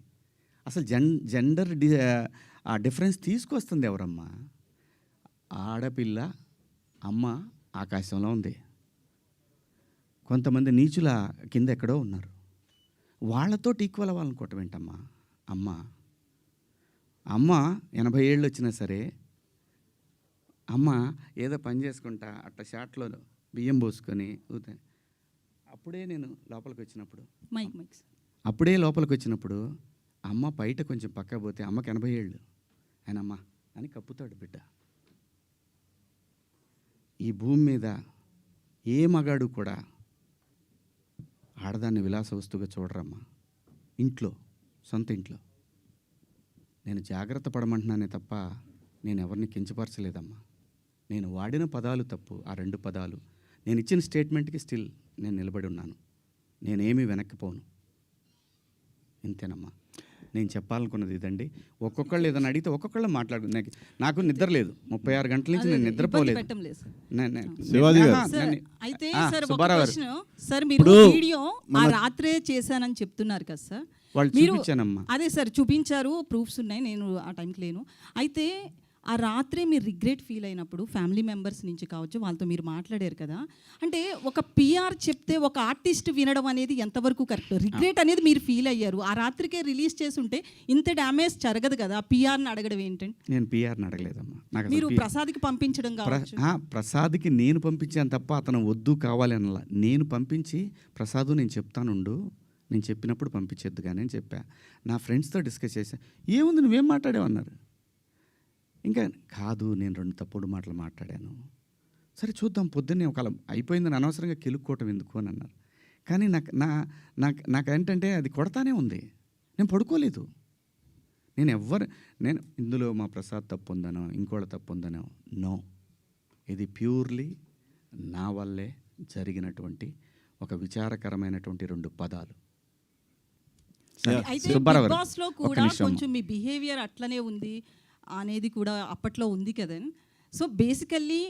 అసలు జెండర్ ఆ డిఫరెన్స్ తీసుకొస్తుంది ఎవరమ్మా? ఆడపిల్ల అమ్మ ఆకాశంలో ఉంది, కొంతమంది నీచుల కింద ఎక్కడో ఉన్నారు. వాళ్ళతో ఈక్వల్ అవ్వాలనుకోవటం ఏంటమ్మా? అమ్మ 80 ఏళ్ళు వచ్చినా సరే అమ్మ ఏదో పని చేసుకుంటా అట్లా షాట్లో బియ్యం పోసుకొని అప్పుడే నేను లోపలికి వచ్చినప్పుడు అమ్మ బయట కొంచెం పక్క పోతే అమ్మకి 80 ఏళ్ళు, ఆయన అమ్మ అని కప్పుతాడు బిడ్డ. ఈ భూమి మీద ఏ మగాడు కూడా ఆడదాన్ని విలాస వస్తువుగా చూడరమ్మా. ఇంట్లో, సొంత ఇంట్లో. నేను జాగ్రత్త పడమంటున్నానే తప్ప నేను ఎవరిని కించపరచలేదమ్మా. నేను వాడిన పదాలు తప్పు, ఆ 2 పదాలు. నేను ఇచ్చిన స్టేట్మెంట్కి స్టిల్ నేను నిలబడి ఉన్నాను. నేనేమీ వెనక్కిపోను. ఇంతేనమ్మా నేను చెప్పాలనుకున్నది ఇదండి. ఒక్కొక్కళ్ళు ఏదైనా అడిగితే ఒక్కొక్కళ్ళు మాట్లాడు. నాకు నిద్ర లేదు, 36 గంటల నుంచి నేను నిద్రపోలేదు. సార్ మీరు వీడియో ఆ రాత్రే చేశానని చెప్తున్నారు కదా సార్. వాళ్ళు చూపించానమ్మా. అదే సార్ చూపించారు, ప్రూఫ్స్ ఉన్నాయి, నేను ఆ టైంకి లేను. అయితే ఆ రాత్రే మీరు రిగ్రెట్ ఫీల్ అయినప్పుడు ఫ్యామిలీ మెంబర్స్ నుంచి కావచ్చు, వాళ్ళతో మీరు మాట్లాడారు కదా. అంటే ఒక పిఆర్ చెప్తే ఒక ఆర్టిస్ట్ వినడం అనేది ఎంతవరకు కరెక్ట్? రిగ్రెట్ అనేది మీరు ఫీల్ అయ్యారు, ఆ రాత్రికే రిలీజ్ చేసి ఉంటే ఇంత డ్యామేజ్ జరగదు కదా. పిఆర్ని అడగడం ఏంటంటే? నేను పిఆర్ని అడగలేదమ్మా. మీరు ప్రసాద్కి పంపించడం కావచ్చు. ప్రసాద్కి నేను పంపించాను తప్ప అతను వద్దు కావాలి అనలా. నేను పంపించి ప్రసాద్ నేను చెప్తానుండు, నేను చెప్పినప్పుడు పంపించేద్దు కానీ అని చెప్పా. నా ఫ్రెండ్స్తో డిస్కస్ చేశా. ఏముంది నువ్వేం మాట్లాడావన్నారు. ఇంకా కాదు, నేను 2 తప్పుడు మాటలు మాట్లాడాను. సరే చూద్దాం, పొద్దున్నే ఒకవేళ అయిపోయిందని అనవసరంగా కెలుక్కోవటం ఎందుకు అని అన్నారు. కానీ నాకేంటంటే అది కొడతానే ఉంది. నేను పడుకోలేదు. నేను ఇందులో మా ప్రసాద్ తప్పు ఉందనో ఇంకోళ్ళ తప్పు ఉందనో నో. ఇది ప్యూర్లీ నా వల్లే జరిగినటువంటి ఒక విచారకరమైనటువంటి 2 పదాలు. అయితే బిగ్ బాస్లో కూడా కొంచెం మీ బిహేవియర్ అట్లనే ఉంది అనేది కూడా అప్పట్లో ఉంది కదా. సో బేసికల్లీ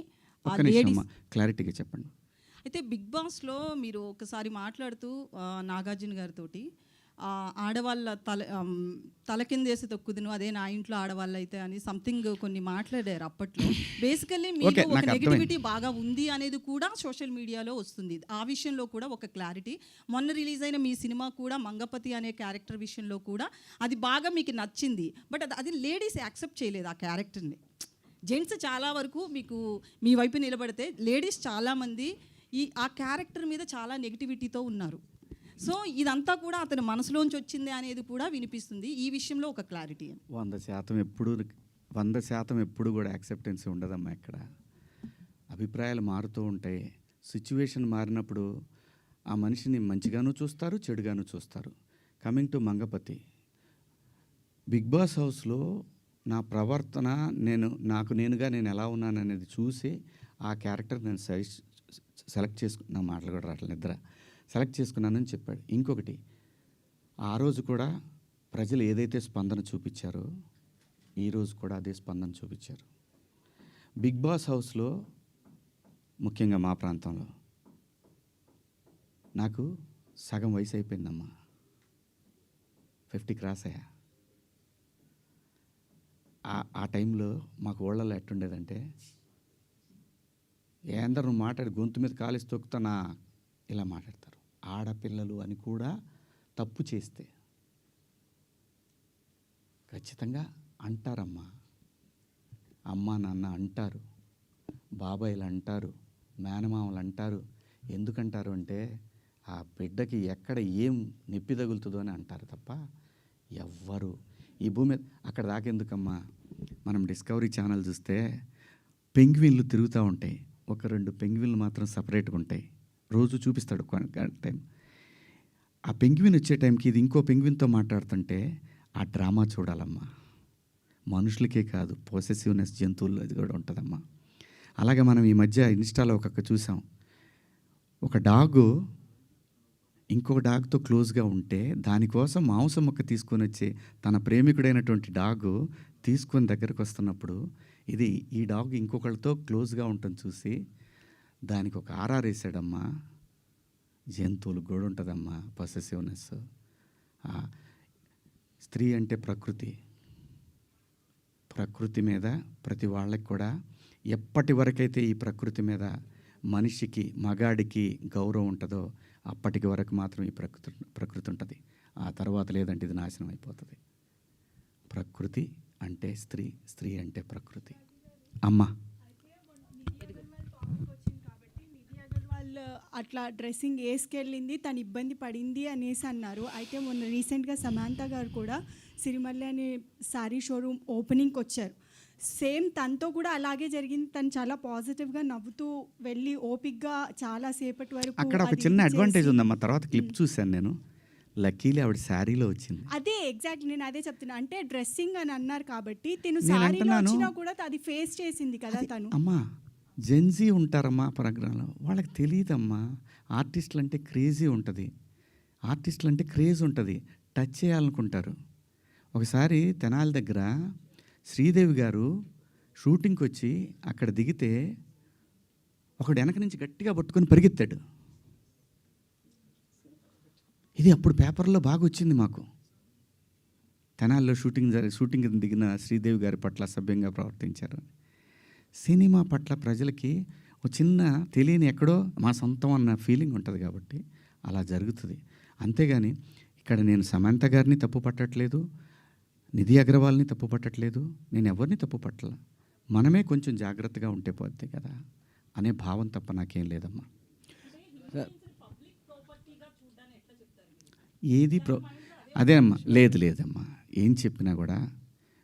క్లారిటీగా చెప్పండి. అయితే బిగ్ బాస్లో మీరు ఒకసారి మాట్లాడుతూ నాగార్జున గారితో ఆడవాళ్ళ తల కిందేసి తొక్కుదును అదే నా ఇంట్లో ఆడవాళ్ళు అయితే అని సంథింగ్ కొన్ని మాట్లాడారు అప్పట్లో. బేసికల్లీ Okay, మీకు ఒక నాకు అర్థమైంది. నెగిటివిటీ బాగా ఉంది అనేది కూడా సోషల్ మీడియాలో వస్తుంది. ఆ విషయంలో కూడా ఒక క్లారిటీ. మొన్న రిలీజ్ అయిన మీ సినిమా కూడా మంగపతి అనే క్యారెక్టర్ విషయంలో కూడా అది బాగా మీకు నచ్చింది. బట్ అది లేడీస్ యాక్సెప్ట్ చేయలేదు ఆ క్యారెక్టర్ని. జెంట్స్ చాలా వరకు మీకు మీ వైపు నిలబడితే లేడీస్ చాలామంది ఆ క్యారెక్టర్ మీద చాలా నెగిటివిటీతో ఉన్నారు. సో ఇదంతా కూడా అతని మనసులోంచి వచ్చింది అనేది కూడా వినిపిస్తుంది. ఈ విషయంలో ఒక క్లారిటీ. 100% ఎప్పుడు కూడా యాక్సెప్టెన్స్ ఉండదమ్మా. ఇక్కడ అభిప్రాయాలు మారుతూ ఉంటాయి. సిచ్యువేషన్ మారినప్పుడు ఆ మనిషిని మంచిగాను చూస్తారు, చెడుగాను చూస్తారు. Coming to Mangapathi, Bigg Boss హౌస్లో నా ప్రవర్తన నేనుగా నేను ఎలా ఉన్నాను అనేది చూసి ఆ క్యారెక్టర్ నేను సెలెక్ట్ చేసుకున్న మాటలు కూడా రావట్లేదు, నిద్ర సెలెక్ట్ చేసుకున్నానని చెప్పాడు. ఇంకొకటి, ఆ రోజు కూడా ప్రజలు ఏదైతే స్పందన చూపించారో ఈరోజు కూడా అదే స్పందన చూపించారు. బిగ్ బాస్ హౌస్లో ముఖ్యంగా మా ప్రాంతంలో నాకు సగం వయసు అయిపోయిందమ్మా, 50 క్రాస్ అయ్యా. ఆ టైంలో మాకు ఊళ్ళలో ఎట్టుండేదంటే, ఏందరు నువ్వు మాట్లాడి గొంతు మీద కాలేసి తొక్కుతానా ఇలా మాట్లాడతారు. ఆడపిల్లలు అని కూడా తప్పు చేస్తే ఖచ్చితంగా అంటారమ్మా. అమ్మ నాన్న అంటారు, బాబాయిలు అంటారు, మేనమామలు అంటారు. ఎందుకంటారు అంటే ఆ బిడ్డకి ఎక్కడ ఏం నొప్పి తగులుతుందో అని అంటారు తప్ప ఎవ్వరు ఈ భూమి మీద అక్కడ దాకెందుకమ్మా. మనం డిస్కవరీ ఛానల్ చూస్తే పెంగ్విన్లు తిరుగుతూ ఉంటాయి. 1-2 పెంగ్విన్లు మాత్రం సపరేట్గా ఉంటాయి. రోజు చూపిస్తాడు టైం. ఆ పెంగ్విన్ వచ్చే టైంకి ఇది ఇంకో పెంగ్విన్తో మాట్లాడుతుంటే ఆ డ్రామా చూడాలమ్మా. మనుషులకే కాదు, పొసెసివ్నెస్ జంతువుల్లో అది కూడా ఉంటుందమ్మా. అలాగే మనం ఈ మధ్య ఇన్స్టాలో చూసాం, ఒక డాగు ఇంకొక డాగ్తో క్లోజ్గా ఉంటే దానికోసం మాంసం ముక్క తీసుకొని వచ్చి తన ప్రేమికుడైనటువంటి డాగు తీసుకొని దగ్గరకు వస్తున్నప్పుడు ఈ డాగ్ ఇంకొకళ్ళతో క్లోజ్గా ఉంటుంది చూసి దానికి ఒక ఆర్ఆర్ వేసాడమ్మా. జంతువులకు కూడా ఉంటుందమ్మా పొసెసివ్నెస్. స్త్రీ అంటే ప్రకృతి మీద ప్రతి వాళ్ళకి కూడా ఎప్పటి వరకైతే ఈ ప్రకృతి మీద మనిషికి మగాడికి గౌరవం ఉంటుందో అప్పటికి వరకు మాత్రం ఈ ప్రకృతి ఉంటుంది. ఆ తర్వాత లేదంటే ఇది నాశనం అయిపోతుంది. ప్రకృతి అంటే స్త్రీ అంటే ప్రకృతి. అమ్మ అట్లా డ్రెస్సింగ్ వేసుకెళ్ళింది, తను ఇబ్బంది పడింది అనేసి అన్నారు. అయితే మొన్న రీసెంట్గా సమాంత గారు కూడా సిరిమల్లి అనే శారీ షోరూమ్ ఓపెనింగ్కి వచ్చారు. సేమ్ తనతో కూడా అలాగే జరిగింది. తను చాలా పాజిటివ్గా నవ్వుతూ వెళ్ళి ఓపిక్గా చాలా సేపటి వరకు అక్కడ ఒక చిన్న అడ్వాంటేజ్ ఉందమ్మా. తర్వాత క్లిప్ చూశాను నేను, లక్కీలీ ఆవిడ శారీలో వచ్చింది. అదే ఎగ్జాక్ట్లీ నేను అదే చెప్తున్నా. అంటే డ్రెస్సింగ్ అని అన్నారు కాబట్టి తిను శారీలో వచ్చినా కూడా అది ఫేస్ చేసింది కదా తను. అమ్మా జెన్జీ ఉంటారమ్మా ప్రోగ్రాంలో, వాళ్ళకి తెలియదమ్మా. ఆర్టిస్టులు అంటే క్రేజీ ఉంటుంది, ఆర్టిస్టులు అంటే క్రేజ్ ఉంటుంది, టచ్ చేయాలనుకుంటారు. ఒకసారి తెనాలి దగ్గర శ్రీదేవి గారు షూటింగ్కి వచ్చి అక్కడ దిగితే ఒకడు వెనక నుంచి గట్టిగా పట్టుకొని పరిగెత్తాడు. ఇది అప్పుడు పేపర్లో బాగా వచ్చింది మాకు. తెనాలిలో షూటింగ్ దిగిన శ్రీదేవి గారి పట్ల అసభ్యంగా ప్రవర్తించారు. సినిమా పట్ల ప్రజలకి ఒక చిన్న తెలియని ఎక్కడో మా సొంతం అన్న ఫీలింగ్ ఉంటుంది కాబట్టి అలా జరుగుతుంది. అంతేగాని ఇక్కడ నేను సమంత గారిని తప్పు పట్టట్లేదు, నిధి అగర్వాల్ని తప్పు పట్టట్లేదు, నేను ఎవరిని తప్పు పట్టల. మనమే కొంచెం జాగ్రత్తగా ఉంటే పోద్ది కదా అనే భావం తప్ప నాకేం లేదమ్మా. ఏది అదే అమ్మా, లేదమ్మా. ఏం చెప్పినా కూడా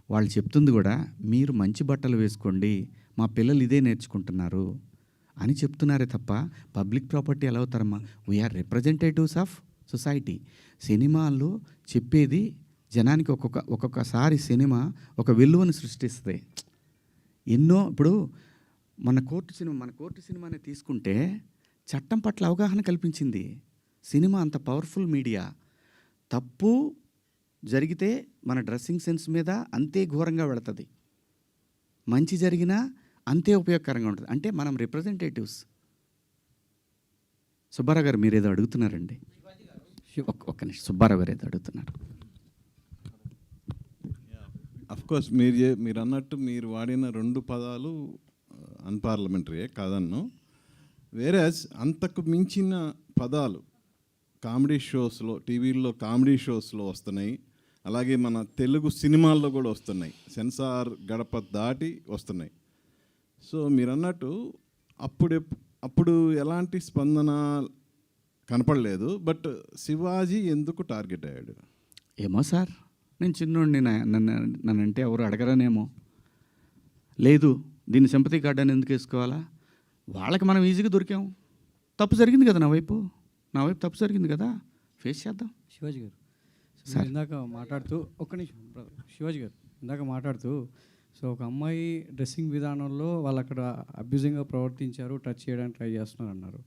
వాళ్ళు చెప్తుంది కూడా మీరు మంచి బట్టలు వేసుకోండి, మా పిల్లలు ఇదే నేర్చుకుంటున్నారు అని చెప్తున్నారే తప్ప పబ్లిక్ ప్రాపర్టీ ఎలా అవుతారమ్మా? We're representatives of society. సినిమాల్లో చెప్పేది జనానికి ఒక్కొక్కసారి సినిమా ఒక విలువను సృష్టిస్తుంది. ఎన్నో ఇప్పుడు మన కోర్టు సినిమాని తీసుకుంటే చట్టం పట్ల అవగాహన కల్పించింది. సినిమా అంత పవర్ఫుల్ మీడియా. తప్పు జరిగితే మన డ్రెస్సింగ్ సెన్స్ మీద అంతే ఘోరంగా వెళుతుంది, మంచి జరిగినా అంతే ఉపయోగకరంగా ఉంటుంది. అంటే మనం రిప్రజెంటేటివ్స్. సుబ్బారావు గారు మీరేదో అడుగుతున్నారండి. ఒక్క నిమిషం, సుబ్బారావు గారు ఏదో అడుగుతున్నారు. అఫ్ కోర్స్ మీరు అన్నట్టు మీరు వాడిన 2 పదాలు అన్పార్లమెంటరీయే కాదన్ను. వేరేస్ అంతకు మించిన పదాలు కామెడీ షోస్లో, టీవీల్లో కామెడీ షోస్లో వస్తున్నాయి. అలాగే మన తెలుగు సినిమాల్లో కూడా వస్తున్నాయి, సెన్సార్ గడప దాటి వస్తున్నాయి. సో మీరు అన్నట్టు అప్పుడు ఎలాంటి స్పందన కనపడలేదు. బట్ శివాజీ ఎందుకు టార్గెట్ అయ్యాడు? ఏమో సార్, నేను చిన్నోడిని, నన్నంటే ఎవరు అడగరనేమో. లేదు, దీన్ని సింపతి కార్డు అని ఎందుకు వేసుకోవాలా? వాళ్ళకి మనం ఈజీగా దొరికాం. తప్పు జరిగింది కదా నా వైపు తప్పు జరిగింది కదా, ఫేస్ చేద్దాం. శివాజీ గారు సార్. ఇందాక మాట్లాడుతూ ఒక్క నిమిషం బ్రదర్, శివాజీ గారు ఇందాక మాట్లాడుతూ సో ఒక అమ్మాయి డ్రెస్సింగ్ విధానంలో వాళ్ళు అక్కడ అబ్యూజింగ్గా ప్రవర్తించారు, టచ్ చేయడానికి ట్రై చేస్తున్నారు అన్నారు.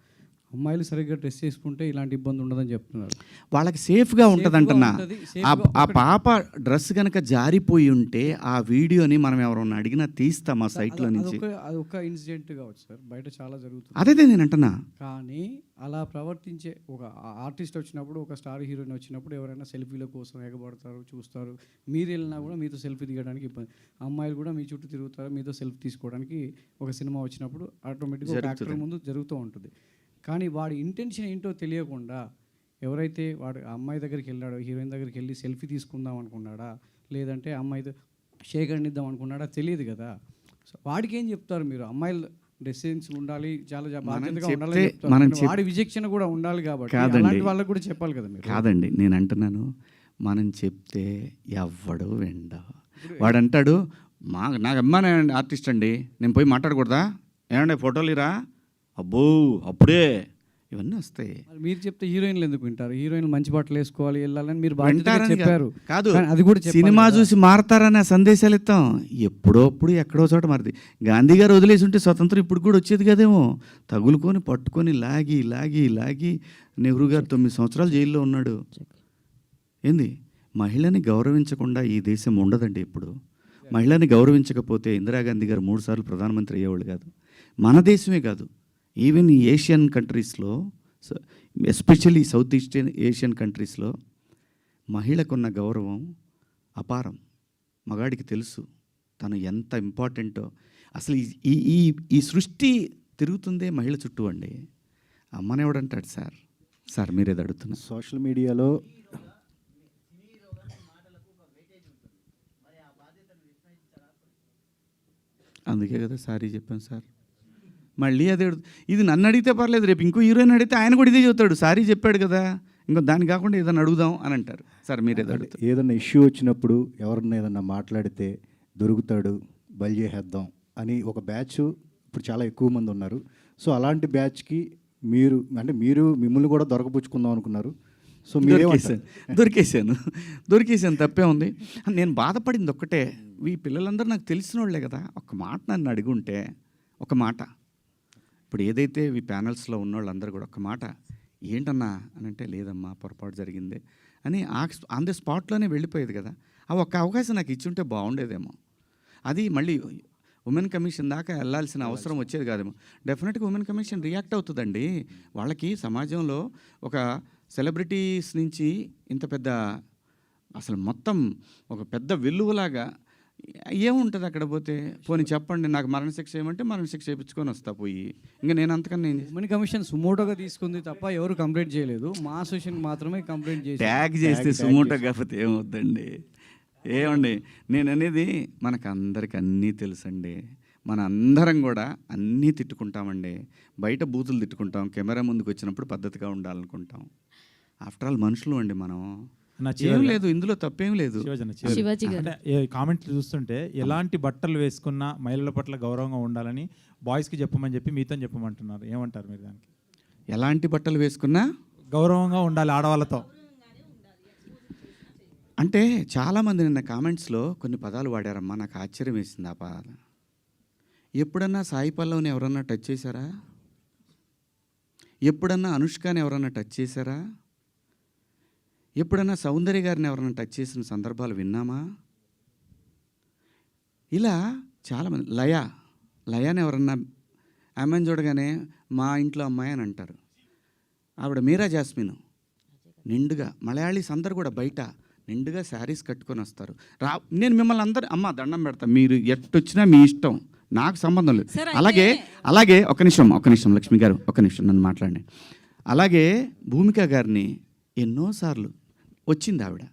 అమ్మాయిలు సరిగ్గా డ్రెస్ చేసుకుంటే ఇలాంటి ఇబ్బంది ఉండదని చెప్తున్నారు. వాళ్ళకి సేఫ్గా ఉంటుంది అంటున్నా. సేఫ్గా ఆ పాప డ్రెస్ కనుక జారిపోయి ఉంటే ఆ వీడియోని మనం ఎవరన్నా అడిగినా తీస్తాం ఆ సైట్లో నుంచి. అది ఒక ఇన్సిడెంట్ కావచ్చు సార్, బయట చాలా జరుగుతుంది. అదే నేను అంటున్నా. కానీ అలా ప్రవర్తించే ఒక ఆర్టిస్ట్ వచ్చినప్పుడు, ఒక స్టార్ హీరోయిన్ వచ్చినప్పుడు ఎవరైనా సెల్ఫీల కోసం ఎగబడతారు, చూస్తారు. మీరు వెళ్ళినా కూడా మీతో సెల్ఫీ దిగడానికి ఇబ్బంది. అమ్మాయిలు కూడా మీ చుట్టూ తిరుగుతారు, మీతో సెల్ఫీ తీసుకోవడానికి. ఒక సినిమా వచ్చినప్పుడు ఆటోమేటిక్గా ఒక యాక్టర్ ముందు జరుగుతూ ఉంటుంది. కానీ వాడి ఇంటెన్షన్ ఏంటో తెలియకుండా ఎవరైతే వాడు అమ్మాయి దగ్గరికి వెళ్ళాడో, హీరోయిన్ దగ్గరికి వెళ్ళి సెల్ఫీ తీసుకుందాం అనుకున్నాడా, లేదంటే అమ్మాయితో షేక్ హ్యాండ్ ఇద్దాం అనుకున్నాడా తెలియదు కదా. సో వాడికి ఏం చెప్తారు మీరు? అమ్మాయిలు డ్రెస్సింగ్స్ ఉండాలి, చాలా బాధ్యతగా ఉండాలి చెప్తారు. వాడి విచక్షణ కూడా ఉండాలి కాబట్టి అలాంటి వాళ్ళకి కూడా చెప్పాలి కదా మీరు. కాదండి, నేను అంటున్నాను, మనం చెప్తే ఎవ్వడు వెండ. వాడు అంటాడు, నాకు అమ్మాయి ఆర్టిస్ట్ అండి, నేను పోయి మాట్లాడకూడదా? ఏమండి ఫోటోలు ఇరా, అబ్బో అప్పుడే ఇవన్నీ వస్తాయి. మీరు చెప్తే హీరోయిన్లు ఎందుకు వింటారు? హీరోయిన్లు మంచి బట్టలు వేసుకోవాలి, వెళ్ళాలని మీరు బాధ్యతగా చెప్పారు. కాదు, అది కూడా సినిమా చూసి మారతారనే సందేశాలు ఇస్తాం. ఎప్పుడోప్పుడు ఎక్కడో చోట మారుతుంది. గాంధీ గారు వదిలేసి ఉంటే స్వతంత్రం ఇప్పుడు కూడా వచ్చేది కదేమో. తగులుకొని పట్టుకొని లాగి లాగి లాగి నెహ్రూ గారు 9 సంవత్సరాలు జైల్లో ఉన్నాడు. ఏంది, మహిళని గౌరవించకుండా ఈ దేశం ఉండదండి. ఇప్పుడు మహిళని గౌరవించకపోతే ఇందిరాగాంధీ గారు 3 సార్లు ప్రధానమంత్రి అయ్యేవాళ్ళు కాదు. మన దేశమే కాదు, ఈవెన్ ఈ ఏషియన్ కంట్రీస్లో, ఎస్పెషల్లీ సౌత్ ఈస్ట్ ఏషియన్ కంట్రీస్లో మహిళకున్న గౌరవం అపారం. మగాడికి తెలుసు తను ఎంత ఇంపార్టెంటో. అసలు ఈ ఈ ఈ సృష్టి తిరుగుతుందే మహిళ చుట్టూ అండి. అమ్మనేవాడంటాడు సార్. సార్ మీరేది అడుగుతున్నారు? సోషల్ మీడియాలో అందుకే కదా సారీ చెప్పాను సార్. మళ్ళీ అదే ఇది నన్ను అడిగితే పర్లేదు, రేపు ఇంకో హీరోయిన్ అడిగితే ఆయన కూడా ఇదే చెబుతాడు, సారీ చెప్పాడు కదా, ఇంకో దాన్ని కాకుండా ఏదైనా అడుగుదాం అని అంటారు. సార్ మీరేది అడుగుతారు? ఏదన్నా ఇష్యూ వచ్చినప్పుడు ఎవరన్నా ఏదన్నా మాట్లాడితే దొరుకుతాడు, బలి చేసేద్దాం అని ఒక బ్యాచ్ ఇప్పుడు చాలా ఎక్కువ మంది ఉన్నారు. సో అలాంటి బ్యాచ్కి మీరు మిమ్మల్ని కూడా దొరకపుచ్చుకుందాం అనుకున్నారు. సో దొరికేసాను తప్పే ఉంది. నేను బాధపడింది ఒక్కటే, ఈ పిల్లలందరూ నాకు తెలిసిన వాళ్ళే కదా. ఒక మాట నన్ను అడుగుంటే, ఒక మాట, ఇప్పుడు ఏదైతే ఈ ప్యానల్స్లో ఉన్న వాళ్ళందరూ కూడా ఒక మాట ఏంటన్నా అని అంటే, లేదమ్మా పొరపాటు జరిగింది అని ఆన్ ది స్పాట్లోనే వెళ్ళిపోయేది కదా. ఆ ఒక్క అవకాశం నాకు ఇచ్చుంటే బాగుండేదేమో. అది మళ్ళీ ఉమెన్ కమిషన్ దాకా వెళ్ళాల్సిన అవసరం వచ్చేది కాదేమో. డెఫినెట్గా ఉమెన్ కమిషన్ రియాక్ట్ అవుతుందండి. వాళ్ళకి సమాజంలో ఒక సెలబ్రిటీస్ నుంచి ఇంత పెద్ద, అసలు మొత్తం ఒక పెద్ద వెల్లువలాగా ఏముంటుంది అక్కడ పోతే. పోనీ చెప్పండి, నాకు మరణశిక్ష ఏమంటే మరణశిక్ష చేయించుకొని వస్తా పోయి. ఇంకా నేను అంతకన్నా ఉమెన్ కమిషన్ సుమోటోగా తీసుకుంది తప్ప ఎవరు కంప్లైంట్ చేయలేదు. మా అసోసియేషన్ మాత్రమే కంప్లైంట్ చేసి ట్యాగ్ చేస్తే సుమోటో కాకపోతే ఏమవుద్దండి? ఏమండి, నేను అనేది మనకు అందరికి అన్నీ తెలుసండి. మన అందరం కూడా అన్నీ తిట్టుకుంటామండి. బయట బూతులు తిట్టుకుంటాం, కెమెరా ముందుకు వచ్చినప్పుడు పద్ధతిగా ఉండాలనుకుంటాం. ఆఫ్టర్ ఆల్ మనుషులు అండి మనం. ఏం లేదు, ఇందులో తప్పేం లేదు. కామెంట్లు చూస్తుంటే ఎలాంటి బట్టలు వేసుకున్నా మహిళల పట్ల గౌరవంగా ఉండాలని బాయ్స్కి చెప్పమని చెప్పి మీతో చెప్పమంటున్నారు. ఏమంటారు మీరు దానికి? ఎలాంటి బట్టలు వేసుకున్నా గౌరవంగా ఉండాలి ఆడవాళ్ళతో అంటే చాలామంది నిన్న కామెంట్స్లో కొన్ని పదాలు వాడారమ్మా, నాకు ఆశ్చర్యం వేసింది ఆ పదాలు. ఎప్పుడన్నా సాయి పల్లవిని ఎవరన్నా టచ్ చేశారా? ఎప్పుడన్నా అనుష్కని ఎవరన్నా టచ్ చేశారా? ఎప్పుడన్నా సౌందర్య గారిని ఎవరన్నా టచ్ చేసిన సందర్భాలు విన్నామా? ఇలా చాలామంది, లయాని ఎవరన్నా ఆమెను చూడగానే మా ఇంట్లో అమ్మాయి అని అంటారు. ఆవిడ మీరా జాస్మిన్ నిండుగా మలయాళీస్ అందరు కూడా బయట నిండుగా శారీస్ కట్టుకొని వస్తారు. నేను మిమ్మల్ని అందరు అమ్మ దండం పెడతా, మీరు ఎట్టొచ్చినా మీ ఇష్టం, నాకు సంబంధం లేదు. సరే, అలాగే ఒక నిమిషం లక్ష్మి గారు, ఒక నిమిషం నన్ను మాట్లాడండి. అలాగే భూమిక గారిని ఎన్నోసార్లు వచ్చింది ఆవిడ,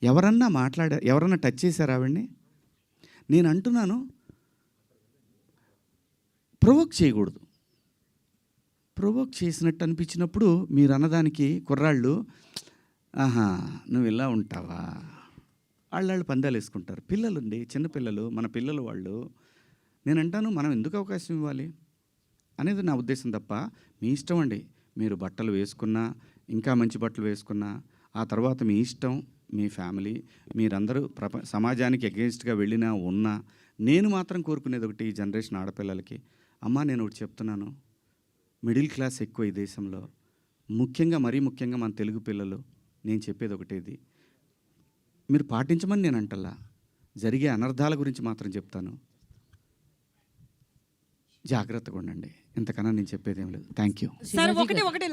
ఎవరన్నా టచ్ చేశారు ఆవిడ్ని? నేను అంటున్నాను, ప్రొవోక్ చేయకూడదు. ప్రొవోక్ చేసినట్టు అనిపించినప్పుడు మీరు అన్నదానికి కుర్రాళ్ళు, ఆహా నువ్వు ఇలా ఉంటావా, వాళ్ళు పందాలు వేసుకుంటారు. పిల్లలుండి చిన్నపిల్లలు, మన పిల్లలు వాళ్ళు. నేను అంటాను, మనం ఎందుకు అవకాశం ఇవ్వాలి అనేది నా ఉద్దేశం తప్ప, మీ ఇష్టం అండి. మీరు బట్టలు వేసుకున్నా, ఇంకా మంచి బట్టలు వేసుకున్నా, ఆ తర్వాత మీ ఇష్టం, మీ ఫ్యామిలీ, మీరందరూ సమాజానికి అగెన్స్ట్గా వెళ్ళినా ఉన్నా, నేను మాత్రం కోరుకునేది ఒకటి, ఈ జనరేషన్ ఆడపిల్లలకి, అమ్మ నేను ఒకటి చెప్తున్నాను, మిడిల్ క్లాస్ ఎక్కువ ఈ దేశంలో, మరీ ముఖ్యంగా మన తెలుగు పిల్లలు. నేను చెప్పేది ఒకటేది, మీరు పాటించమని నేను అంటల్లా, జరిగే అనర్థాల గురించి మాత్రం చెప్తాను. జాగ్రత్తగా ఉండండి. ఇంతకన్నా నేను చెప్పేది ఏం లేదు. Thank you. సార్ ఒకటి